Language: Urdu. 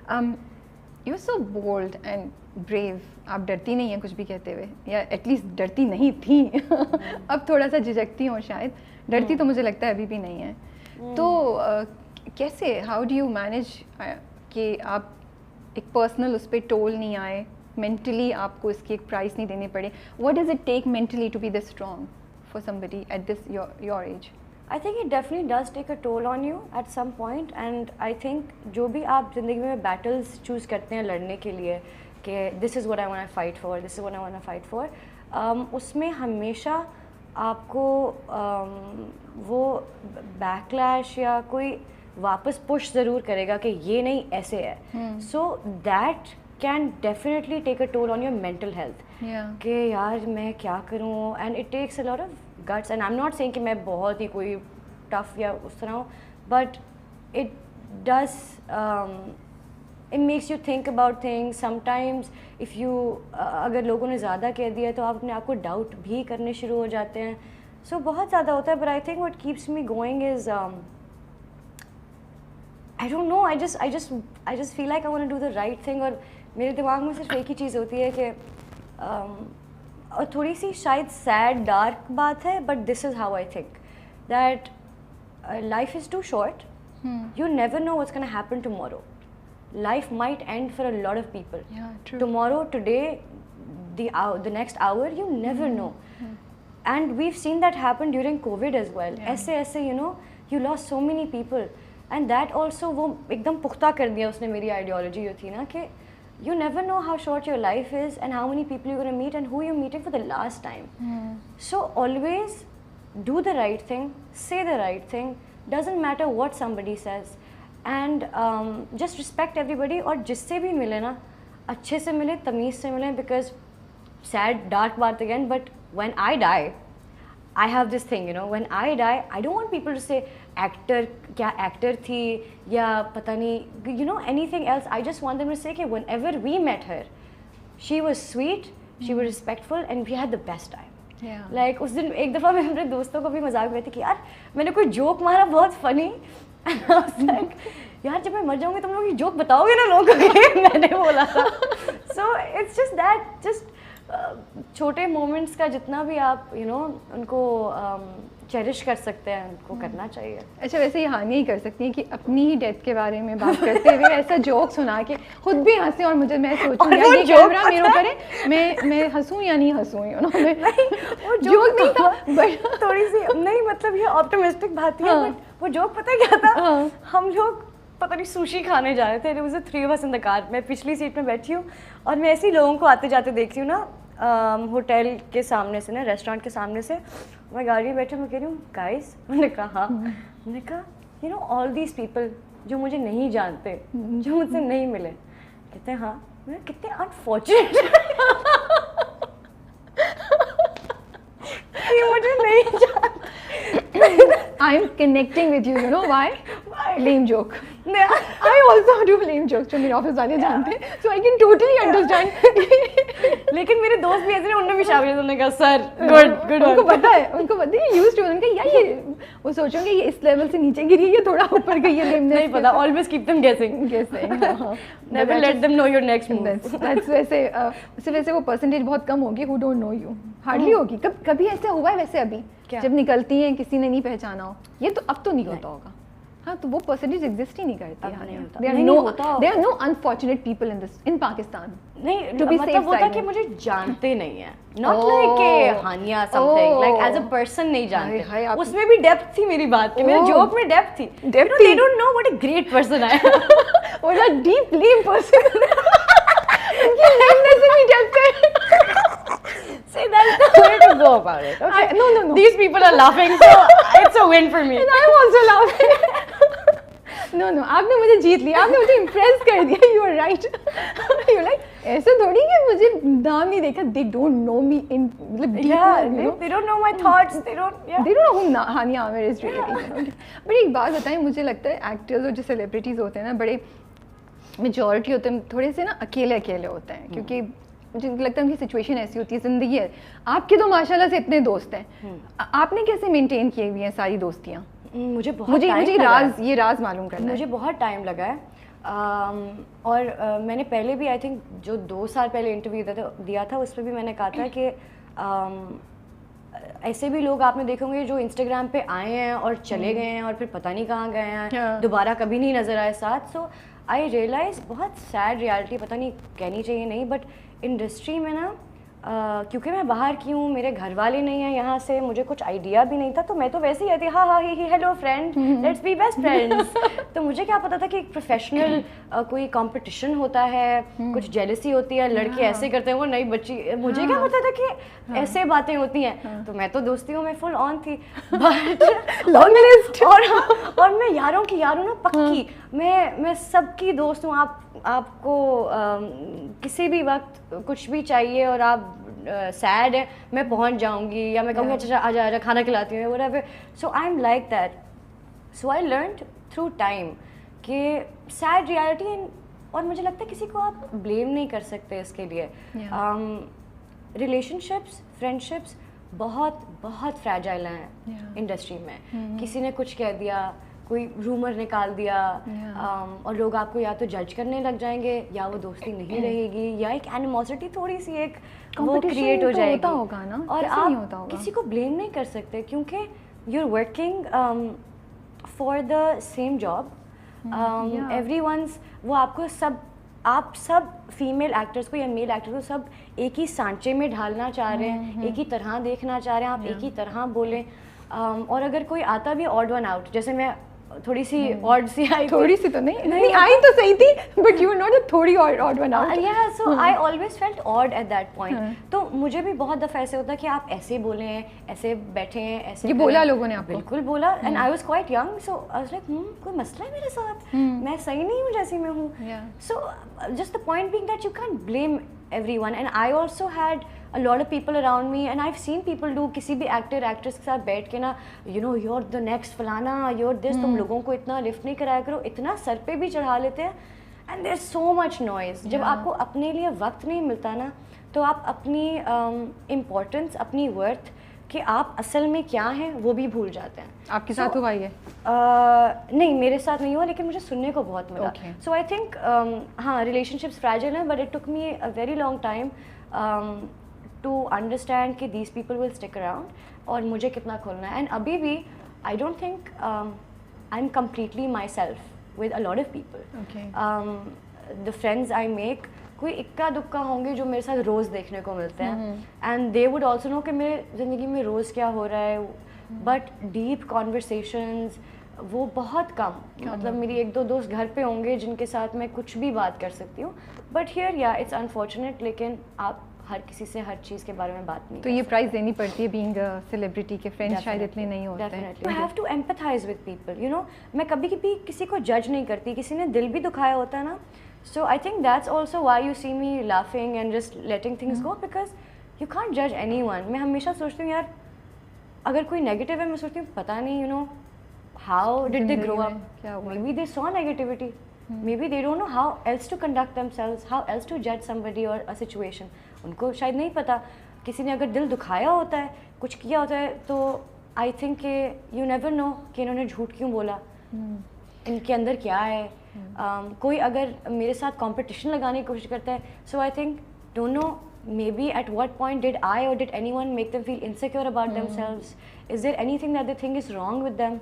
You are so bold and brave. آپ ڈرتی نہیں ہیں کچھ بھی کہتے ہوئے, یا ایٹ لیسٹ ڈرتی نہیں تھیں. اب تھوڑا سا جھجکتی ہوں شاید, ڈرتی تو مجھے لگتا ہے ابھی بھی نہیں ہے. تو کیسے, ہاؤ ڈو یو مینیج کہ آپ ایک پرسنل اس پہ ٹول نہیں آئے, مینٹلی آپ کو اس کی ایک پرائز نہیں دینی پڑے. What does it take mentally to be this strong for somebody at this your age? I think it definitely does take a toll on you at some point, and I think جو بھی آپ زندگی میں بیٹلز چوز کرتے ہیں لڑنے کے لیے کہ this is what I want to fight for, this is what I want to fight for, اس میں ہمیشہ آپ کو وہ بیکلیش یا کوئی واپس پش ضرور کرے گا کہ یہ نہیں ایسے ہے. So that can definitely take a toll on your mental health کہ یار میں کیا کروں. And it takes a lot of guts, and I am not seeing کہ میں بہت ہی کوئی ٹف یا اس طرح ہوں, but it does it makes you think about things. Some times if you اگر لوگوں نے زیادہ کہہ دیا تو آپ اپنے آپ کو ڈاؤٹ بھی کرنے شروع ہو جاتے ہیں. سو بہت زیادہ ہوتا ہے. But I think what keeps me going is I don't know, I just feel like I want to do the right thing. اور میرے دماغ میں صرف ایک ہی چیز ہوتی ہے کہ اور تھوڑی سی شاید سیڈ ڈارک بات ہے, but this is how I think that life is too short. You never know what's gonna happen tomorrow. Life might end for a lot of people tomorrow, today, the next hour, you never know. And we've seen that happen during COVID as well. ایسے you know, you lost so many people. And that also وہ ایک دم پختہ کر دیا اس نے میری آئیڈیالوجی جو تھی نا کہ you never know how short your life is and how many people you gonna meet and who you meeting for the last time. So always do the right thing, say the right thing, doesn't matter what somebody says, and just respect everybody. اور جس سے بھی ملے نا اچھے سے ملے, تمیز سے ملیں, because sad dark بات again, but when I die I have this thing, you know, when I die I don't want people to say actor kya actor thi ya pata nahi, you know, anything else. I just want them to say کہ whenever we met her she was sweet, she was respectful, and we had the best time. Like اس دن ایک دفعہ میں اپنے دوستوں کو بھی مذاق میں تھی کہ یار میں نے کوئی جوک مارا بہت فنی, یار جب میں مر جاؤں گی تم لوگ یہ جوک بتاؤ گے نا لوگوں کو میں نے بولا تھا. So it's just that, just چھوٹے مومنٹس کا جتنا بھی آپ یو نو ان کو چیریش کر سکتے ہیں ان کو کرنا چاہیے. اچھا ویسے یہ ہانی ہی کر سکتی ہیں کہ اپنی ہی ڈیتھ کے بارے میں بات کرتے ہوئے ایسا جوک سنا کہ خود بھی ہنسیں اور مجھے میں سوچوں یار یہ کیمرہ میرے اوپر ہے, میں ہنسوں یا نہیں ہنسوں, یو نو. وہ جوک نہیں تھا بٹ تھوڑی سی نہیں, مطلب یہ آپٹمسٹک بات ہے, بٹ وہ جوک پتہ کیا تھا, ہم لوگ پتہ نہیں سوشی کھانے جا رہے تھے. There was 3 of us in the car. میں پچھلی سیٹ میں بیٹھی ہوں اور میں ایسے ہی لوگوں کو آتے جاتے دیکھتی ہوں نا ہوٹل کے سامنے سے نا, ریسٹورینٹ کے سامنے سے. میں گاڑی میں بیٹھے میں کہہ رہی ہوں گائز, میں نے کہا ہاں, میں نے کہا you know all these people جو مجھے نہیں جانتے, جو مجھ سے نہیں ملے, کہتے ہیں ہاں, میں کتنے انفارچونیٹ مجھے نہیں جانتے. I am connecting with you, you know why? Lame joke. I also do lame jokes جو میرے آفس والے جانتے ہیں, so I can totally understand. لیکن میرے دوست بھی ایسے انہوں نے بھی شامل, انہوں نے کہا سر گڈ, ان کو پتا ہے, ان کو پتا ہے, یوز ٹو, ان کا یار یہ وہ سوچوں گے یہ اس لیول سے نیچے گری ہے, تھوڑا اوپر گئی ہے, نہیں پتا. Always keep them guessing, never let them know your next move. ویسے وہ پرسنٹیج بہت کم ہوگی who don't know you, hardly ہوگی. کبھی ایسا ہوا ہے ویسے ابھی جب نکلتی ہیں کسی نے نہیں پہچانا ہو, یہ تو اب تو نہیں ہوتا ہوگا. ہاں تو وہ پرسنٹیج ایگزسٹ ہی نہیں کرتی. There are no unfortunate people in Pakistan. نہیں مطلب ہوتا کہ مجھے جانتے نہیں ہیں, not like کہ Hania something, like as a person نہیں جانتے. اس میں بھی ڈیپتھ تھی میری بات کہ میرے جوک میں ڈیپتھ تھی. They don't know what a great person I am. What a deep lame person. ان کی lameness میں ڈیپتھ ہے. See, that's the way to go about it. Okay. No. These people are laughing, so it's a win for me. And I'm also laughing. No, آپ نے مجھے جیت لیا, آپ نے مجھے امپریس کر دیا. You are right. You're like ایسا تھوڑی کہ مجھے نام نہیں دیکھا. They don't know me in like deep. They don't know my thoughts. They don't know who Hania Amer is really. But ایک بات بتائیں, مجھے لگتا ہے ایکٹرز اور جو سیلیبریٹیز ہوتے ہیں نا, بڑے میجورٹی ہوتے ہیں تھوڑے سے نا اکیلے ہوتے ہیں, کیونکہ مجھے لگتا ہے ان کی سچویشن ایسی ہوتی ہے, زندگی ہے. آپ کے تو ماشاء اللہ سے اتنے دوست ہیں, آپ نے کیسے مینٹین کیے ہوئی ہیں ساری دوستیاں؟ مجھے یہ راز معلوم کرنا ہے. مجھے بہت ٹائم لگا ہے. اور میں نے پہلے بھی آئی تھنک جو 2 سال پہلے انٹرویو دیا تھا اس پہ بھی میں نے کہا تھا کہ ایسے بھی لوگ آپ نے دیکھیں گے جو انسٹاگرام پہ آئے ہیں اور چلے گئے ہیں اور پھر پتہ نہیں کہاں گئے ہیں, دوبارہ کبھی نہیں نظر آئے ساتھ. سو آئی ریئلائز بہت سیڈ ریالٹی, پتہ نہیں کہنی چاہیے نہیں, بٹ انڈسٹری میں نا کیونکہ میں باہر کی ہوں, میرے گھر والے نہیں ہیں یہاں سے, مجھے کچھ آئیڈیا بھی نہیں تھا, تو میں تو ویسے ہی آتی ہاں ہاں ہی hello friend let's be best friends. تو مجھے کیا پتا تھا کہ ایک پروفیشنل کوئی کمپٹیشن ہوتا ہے, کچھ جیلسی ہوتی ہے, لڑکے ایسے کرتے ہیں وہ نئی بچی, مجھے کیا پتا تھا کہ ایسے باتیں ہوتی ہیں. تو میں تو دوستیوں میں فل آن تھی, اور میں یاروں کی یاروں نا پکی, میں سب کی دوست ہوں. آپ کو کسی بھی وقت کچھ بھی چاہیے اور آپ سیڈ ہیں, میں پہنچ جاؤں گی, یا میں کہوں گی اچھا آ جا کھانا کھلاتی ہوں whatever. So I'm like that. So I learned through time کہ سیڈ ریالٹی, اور مجھے لگتا ہے کسی کو آپ بلیم نہیں کر سکتے اس کے لیے. ریلیشن شپس, فرینڈ شپس بہت بہت فریجائل ہیں انڈسٹری میں. کسی نے کچھ کہہ دیا, کوئی رومر نکال دیا, اور لوگ آپ کو یا تو جج کرنے لگ جائیں گے, یا وہ دوستی نہیں رہے گی, یا ایک اینیموسٹی تھوڑی سی ایک وہ کریٹ ہو جائے گی, اور آپ کسی کو بلیم نہیں کر سکتے کیونکہ you are working for the same job. Every once وہ آپ کو آپ سب فیمیل ایکٹرس کو یا میل ایکٹر کو سب ایک ہی سانچے میں ڈھالنا چاہ رہے ہیں, ایک ہی طرح دیکھنا چاہ رہے ہیں, آپ ایک ہی طرح بولیں. اور اگر کوئی آتا بھی آڈ ون آؤٹ, جیسے میں تھوڑی سی آڈ سی آئی, تھوڑی سی تو نہیں آئی تو صحیح تھی, but you are not a تھوڑی odd one out. Yeah, so I always felt odd at that point. تو مجھے بھی بہت دفعہ ایسے ہوتا ہے کہ آپ ایسے بولے ہیں, ایسے بیٹھے ہیں, ایسے. یہ بولا لوگوں نے آپ کو؟ بالکل بولا, and I was quite young, so I was like کوئی مسئلہ ہے میرے ساتھ, میں صحیح نہیں ہوں جیسی میں ہوں. So just the point being that you can't blame everyone, and I also had a lot of people around me, and I've seen people do کسی بھی ایکٹر ایکٹریس کے ساتھ بیٹھ کے نا, you know you're the next فلانا, you're this, تم لوگوں کو اتنا لفٹ نہیں کرایا کرو, اتنا سر پہ بھی چڑھا لیتے ہیں. And there so much noise. جب آپ کو اپنے لیے وقت نہیں ملتا نا, تو آپ اپنی امپورٹنس, اپنی ورتھ کہ آپ اصل میں کیا ہیں وہ بھی بھول جاتے ہیں. آپ کے ساتھ ہوا یہ؟ نہیں, میرے ساتھ نہیں ہوا, لیکن مجھے سننے کو بہت ملا. سو آئی تھنک ہاں ریلیشن شپس فریجائل ہیں, but it took me a very long time to understand کہ these people will stick around, اور مجھے کتنا کھولنا ہے. اینڈ ابھی بھی I don't think I am completely myself with a lot of people. Okay. The friends I make, کوئی اکا دکا ہوں گے جو میرے ساتھ روز دیکھنے کو ملتے ہیں, and they would also know کہ میرے زندگی میں روز کیا ہو رہا ہے, but deep conversations وہ بہت کم. مطلب میری 1-2 دوست گھر پہ ہوں گے جن کے ساتھ میں کچھ بھی بات کر سکتی ہوں, but here yeah it's unfortunate, لیکن آپ ہر کسی سے ہر چیز کے بارے میں بات نہیں. تو یہ پرائز دینی پڑتی ہے بینگ سیلیبریٹی کے فرینڈ شاید اتنے نہیں ہوتے ہیں. You have to empathize with people, you know. میں کبھی کبھی کسی کو جج نہیں کرتی, کسی نے دل بھی دکھایا ہوتا ہے نا. So I think that's also why you see me laughing and just letting things go, because you can't judge anyone. میں ہمیشہ سوچتی ہوں یار اگر کوئی نیگیٹو ہے, میں سوچتی ہوں پتہ نہیں you know how did they grow up, maybe they saw negativity, maybe they don't know how else to conduct themselves, how else to judge somebody or a situation. ان کو شاید نہیں پتا. کسی نے اگر دل دکھایا ہوتا ہے, کچھ کیا ہوتا ہے, تو آئی تھنک کہ یو نیور نو کہ انہوں نے جھوٹ کیوں بولا, ان کے اندر کیا ہے. کوئی اگر میرے ساتھ کمپٹیشن لگانے کی کوشش کرتا ہے, so I think don't know maybe at what point did I or did anyone make them feel insecure about themselves? Is there anything that they think is wrong with them?